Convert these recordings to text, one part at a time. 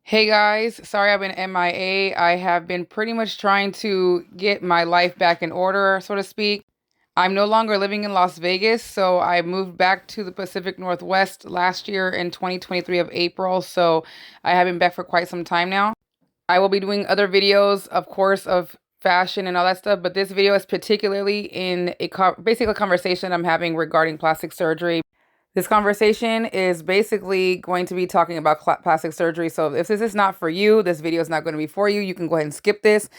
Hey guys, sorry I've been MIA. I have been pretty much trying to get my life back in order, so to speak. I'm no longer living in Las Vegas, so I moved back to the Pacific Northwest last year in 2023 of April, so I have been back for quite some time now. I will be doing other videos, of course, of fashion and all that stuff, but this video is particularly in basically a conversation I'm having regarding plastic surgery. This conversation is basically going to be talking about plastic surgery. So if this is not for you, this video is not going to be for you. You can go ahead and skip this.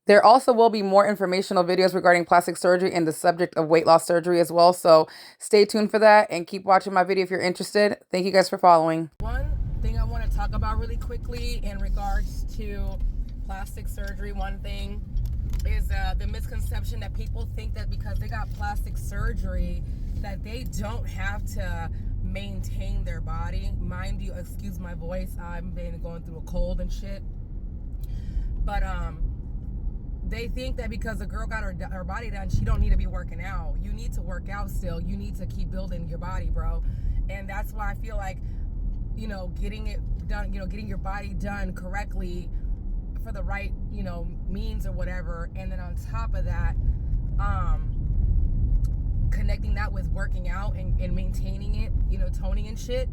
There also will be more informational videos regarding plastic surgery and the subject of weight loss surgery as well. So stay tuned for that and keep watching my video if you're interested. Thank you guys for following. One thing I want to talk about really quickly in regards to plastic surgery, one thing is the misconception that people think that because they got plastic surgery that they don't have to maintain their body. Mind you, excuse my voice, I've been going through a cold and shit. But they think that because a girl got her body done, she don't need to be working out. You need to work out still. You need to keep building your body, bro. And that's why I feel like, getting it done, getting your body done correctly for the right, means or whatever. And then on top of that, connecting that with working out and maintaining it, toning and shit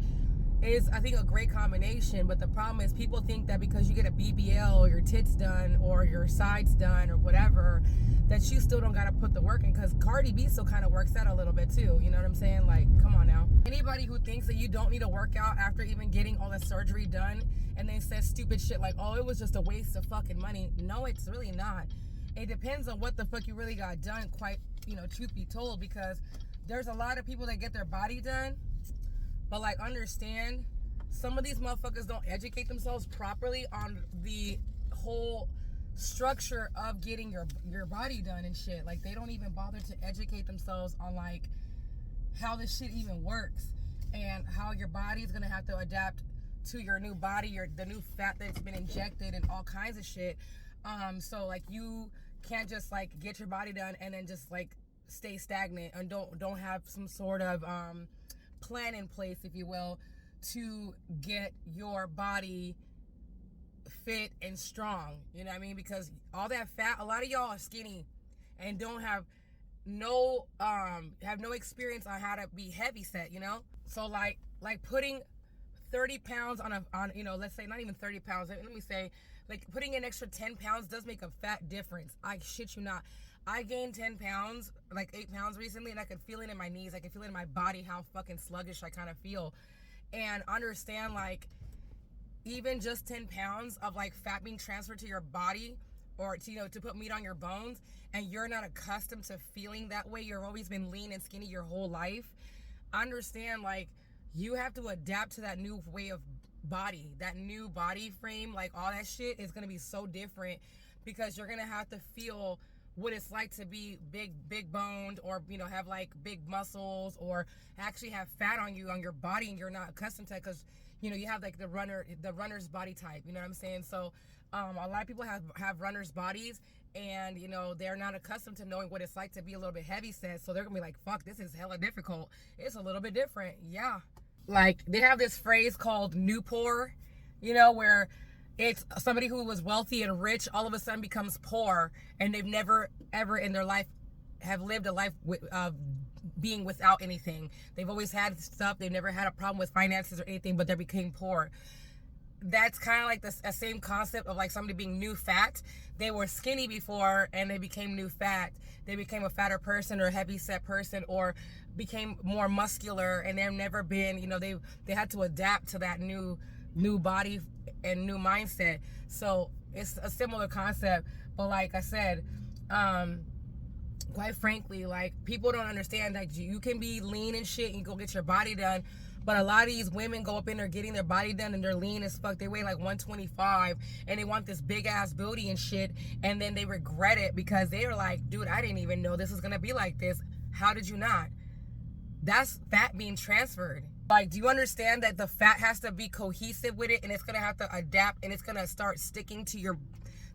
is, I think, a great combination. But the problem is people think that because you get a BBL or your tits done or your sides done or whatever, that you still don't got to put the work in, because Cardi B still kind of works out a little bit too. You know what I'm saying? Like, come on now. Anybody who thinks that you don't need to work out after even getting all the surgery done and then says stupid shit like, oh, it was just a waste of fucking money. No, it's really not. It depends on what the fuck you really got done, quite, truth be told, because there's a lot of people that get their body done, but like, understand, some of these motherfuckers don't educate themselves properly on the whole structure of getting your body done and shit. Like, they don't even bother to educate themselves on like how this shit even works and how your body is gonna have to adapt to your new body, the new fat that's been injected and all kinds of shit. So like, you can't just like get your body done and then just like stay stagnant and don't have some sort of plan in place, if you will, to get your body fit and strong. You know what I mean? Because all that fat, a lot of y'all are skinny and don't have no experience on how to be heavy set, So like putting 30 pounds on let's say not even 30 pounds, let me say, like, putting an extra 10 pounds does make a fat difference. I shit you not. I gained 10 pounds, like 8 pounds recently, and I could feel it in my knees. I could feel it in my body, how fucking sluggish I kind of feel. And understand, like, even just 10 pounds of like fat being transferred to your body, or to put meat on your bones, and you're not accustomed to feeling that way. You've always been lean and skinny your whole life. Understand, like, you have to adapt to that new way of body, that new body frame. Like, all that shit is gonna be so different because you're gonna have to feel what it's like to be big boned, or have like big muscles, or actually have fat on your body, and you're not accustomed to it because you have like the runner's body type. You know what I'm saying? So a lot of people have runner's bodies, and they're not accustomed to knowing what it's like to be a little bit heavy set. So they're gonna be like, fuck, this is hella difficult. It's a little bit different. Yeah. Like, they have this phrase called new poor, where it's somebody who was wealthy and rich all of a sudden becomes poor, and they've never ever in their life have lived a life being without anything. They've always had stuff. They've never had a problem with finances or anything, but they became poor. That's kind of like the same concept of like somebody being new fat. They were skinny before and they became new fat. They became a fatter person or a heavy set person, or became more muscular, and they've never been, they had to adapt to that new body and new mindset. So it's a similar concept. But like I said, quite frankly, like, people don't understand that you can be lean and shit and go get your body done. But a lot of these women go up in there getting their body done and they're lean as fuck. They weigh like 125 and they want this big ass booty and shit. And then they regret it because they're like, dude, I didn't even know this was going to be like this. How did you not? That's fat being transferred. Like, do you understand that the fat has to be cohesive with it, and it's going to have to adapt, and it's going to start sticking to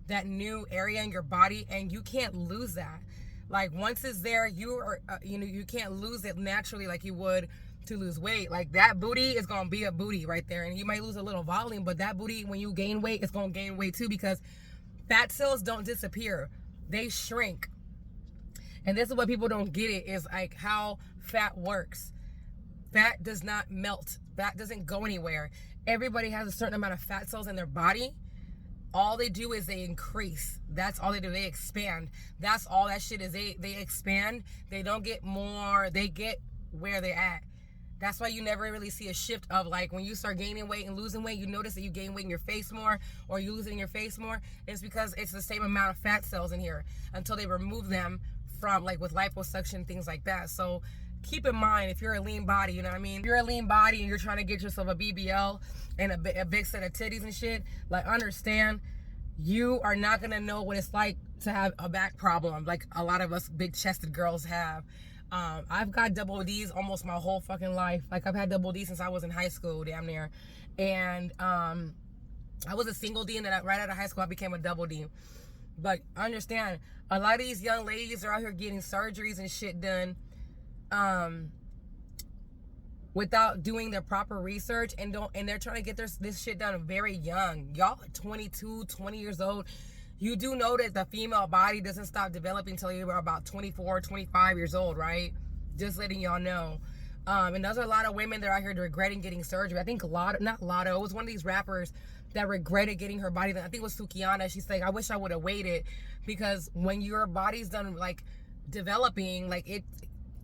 that new area in your body, and you can't lose that. Like, once it's there, you can't lose it naturally like you would to lose weight. Like, that booty is gonna be a booty right there, and you might lose a little volume, but that booty, when you gain weight, it's gonna gain weight too, because fat cells don't disappear, they shrink. And this is what people don't get, it is like how fat works. Fat does not melt, fat doesn't go anywhere. Everybody has a certain amount of fat cells in their body. All they do is they increase. That's all they do. They expand. That's all that shit is. They expand. They don't get more. They get where they're at. That's why you never really see a shift of, like, when you start gaining weight and losing weight, you notice that you gain weight in your face more, or you lose it in your face more. It's because it's the same amount of fat cells in here until they remove them from, like, with liposuction, things like that. So keep in mind, if you're a lean body, you know what I mean? If you're a lean body and you're trying to get yourself a BBL and a big set of titties and shit, like, understand, you are not gonna know what it's like to have a back problem like a lot of us big-chested girls have. I've got double D's almost my whole fucking life. Like, I've had double D since I was in high school, damn near. And I was a single D, and then right out of high school I became a double D. But understand, a lot of these young ladies are out here getting surgeries and shit done without doing their proper research, and they're trying to get this shit done very young. Y'all are 22, 20 years old. You do know that the female body doesn't stop developing until you're about 24, 25 years old, right? Just letting y'all know. And there's a lot of women that are out here regretting getting surgery. I think not Lotto, it was one of these rappers that regretted getting her body done. I think it was Sukiana. She's like, I wish I would have waited, because when your body's done, like, developing, like,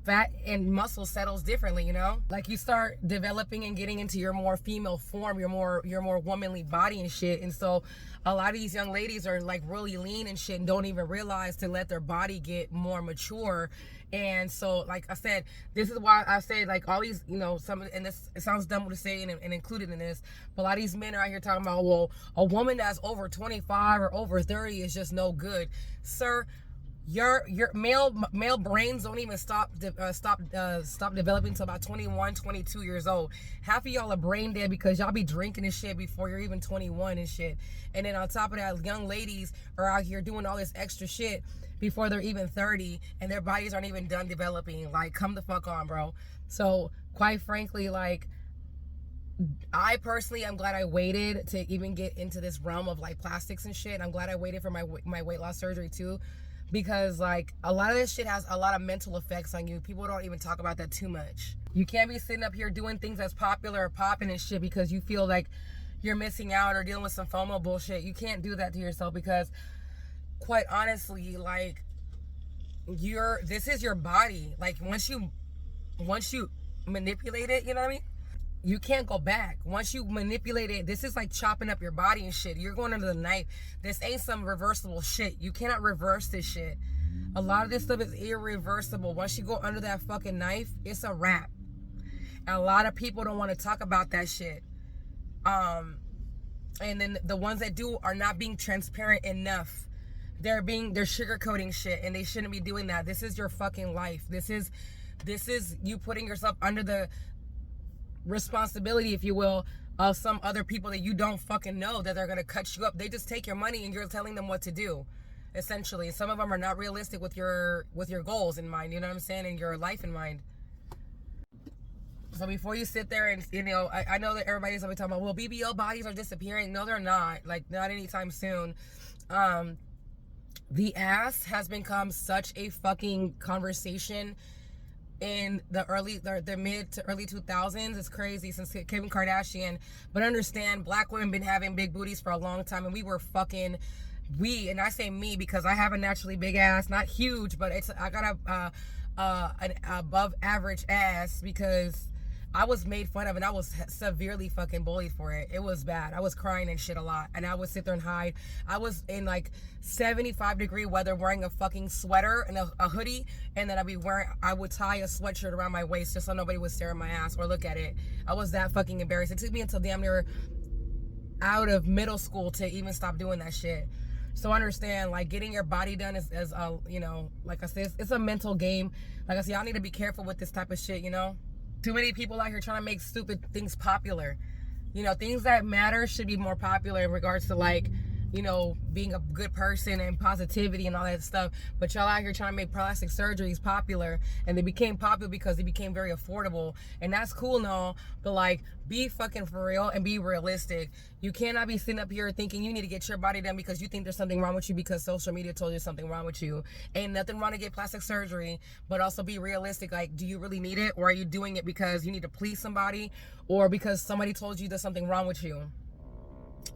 fat and muscle settles differently, you know? Like, you start developing and getting into your more female form, your more womanly body and shit. And so a lot of these young ladies are, like, really lean and shit and don't even realize to let their body get more mature. And so, like I said, this is why I say, like, all these, you know, and this, it sounds dumb to say and included in this, but a lot of these men are out here talking about, well, a woman that's over 25 or over 30 is just no good. Sir, your male brains don't even stop developing until about 21, 22 years old. Half of y'all are brain dead because y'all be drinking and shit before you're even 21 and shit. And then on top of that, young ladies are out here doing all this extra shit before they're even 30, and their bodies aren't even done developing. Like, come the fuck on, bro. So quite frankly, like, I personally, I'm glad I waited to even get into this realm of, like, plastics and shit. I'm glad I waited for my weight loss surgery too, because, like, a lot of this shit has a lot of mental effects on you. People don't even talk about that too much. You can't be sitting up here doing things that's popular or popping and shit because you feel like you're missing out or dealing with some FOMO bullshit. You can't do that to yourself, because quite honestly, like, this is your body. Like, once you manipulate it, you know what I mean? You can't go back. Once you manipulate it, this is like chopping up your body and shit. You're going under the knife. This ain't some reversible shit. You cannot reverse this shit. A lot of this stuff is irreversible. Once you go under that fucking knife, it's a wrap. And a lot of people don't want to talk about that shit. And then the ones that do are not being transparent enough. They're sugarcoating shit, and they shouldn't be doing that. This is your fucking life. This is you putting yourself under the responsibility, if you will, of some other people that you don't fucking know, that they're gonna cut you up. They just take your money and you're telling them what to do, essentially. Some of them are not realistic with your goals in mind, you know what I'm saying, and your life in mind. So before you sit there and, you know, I know that everybody's always talking about, well, BBL bodies are disappearing. No, they're not. Like, not anytime soon. The ass has become such a fucking conversation in the mid to early 2000s. It's crazy, since Kim Kardashian. But understand, black women been having big booties for a long time, and and I say me because I have a naturally big ass, not huge, but I got an above average ass, because I was made fun of and I was severely fucking bullied for it. It was bad. I was crying and shit a lot, and I would sit there and hide. I was in like 75-degree weather wearing a fucking sweater and a hoodie, and then I would tie a sweatshirt around my waist just so nobody would stare at my ass or look at it. I was that fucking embarrassed. It took me until damn near out of middle school to even stop doing that shit. So understand, like, getting your body done is you know, like I said, it's a mental game. Like I said, y'all need to be careful with this type of shit, you know? Too many people out here trying to make stupid things popular. You know, things that matter should be more popular in regards to, like, you know, being a good person and positivity and all that stuff. But y'all out here trying to make plastic surgeries popular, and they became popular because they became very affordable, and that's cool and all, but like, be fucking for real and be realistic. You cannot be sitting up here thinking you need to get your body done because you think there's something wrong with you because social media told you something wrong with you. Ain't nothing wrong to get plastic surgery, but also be realistic. Like, do you really need it, or are you doing it because you need to please somebody, or because somebody told you there's something wrong with you?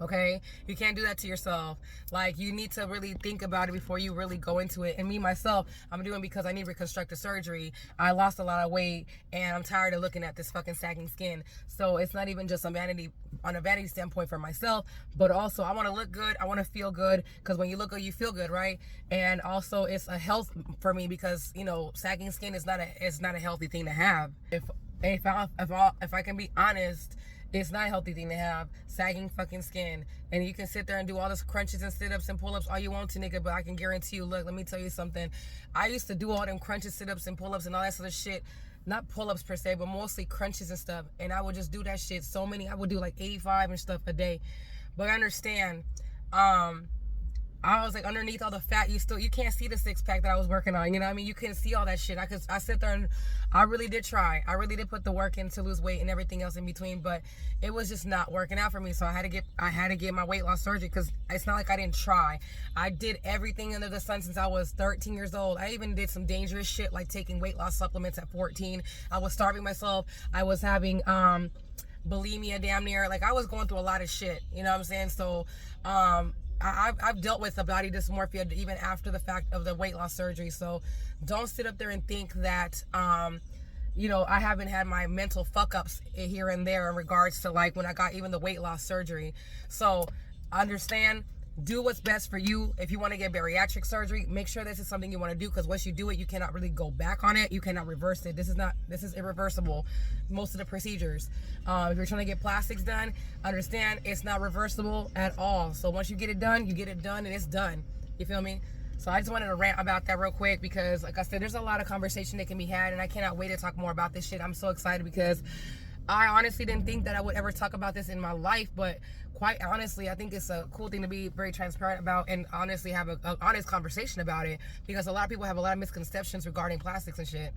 Okay, you can't do that to yourself. Like, you need to really think about it before you really go into it. And me myself, I'm doing because I need reconstructive surgery. I lost a lot of weight and I'm tired of looking at this fucking sagging skin. So it's not even just on a vanity standpoint for myself, but also I want to look good, I want to feel good, because when you look good you feel good, right? And also it's a health for me, because, you know, sagging skin is not a healthy thing to have. If I can be honest, it's not a healthy thing to have sagging fucking skin. And you can sit there and do all this crunches and sit-ups and pull-ups all you want to, nigga, but I can guarantee you, look, let me tell you something. I used to do all them crunches, sit-ups, and pull-ups and all that sort of shit. Not pull-ups per se, but mostly crunches and stuff. And I would just do that shit so many. I would do like 85 and stuff a day. But I understand, I was like, underneath all the fat, you can't see the six-pack that I was working on, you know what I mean? You couldn't see all that shit. I sit there and I really did try. I really did put the work in to lose weight and everything else in between, but it was just not working out for me. So I had to get my weight loss surgery, because it's not like I didn't try. I did everything under the sun since I was 13 years old. I even did some dangerous shit like taking weight loss supplements at 14. I was starving myself. I was having bulimia damn near. Like, I was going through a lot of shit, you know what I'm saying? So I've dealt with the body dysmorphia even after the fact of the weight loss surgery. So don't sit up there and think that, you know, I haven't had my mental fuck ups here and there in regards to like when I got even the weight loss surgery. So understand, do what's best for you. If you want to get bariatric surgery, make sure this is something you want to do, because once you do it, you cannot really go back on it. You cannot reverse it. This is irreversible, most of the procedures. If you're trying to get plastics done, understand it's not reversible at all. So once you get it done, and it's done. You feel me? So I just wanted to rant about that real quick, because like I said, there's a lot of conversation that can be had, and I cannot wait to talk more about this shit. I'm so excited, because I honestly didn't think that I would ever talk about this in my life, but quite honestly, I think it's a cool thing to be very transparent about, and honestly have an honest conversation about it, because a lot of people have a lot of misconceptions regarding plastics and shit.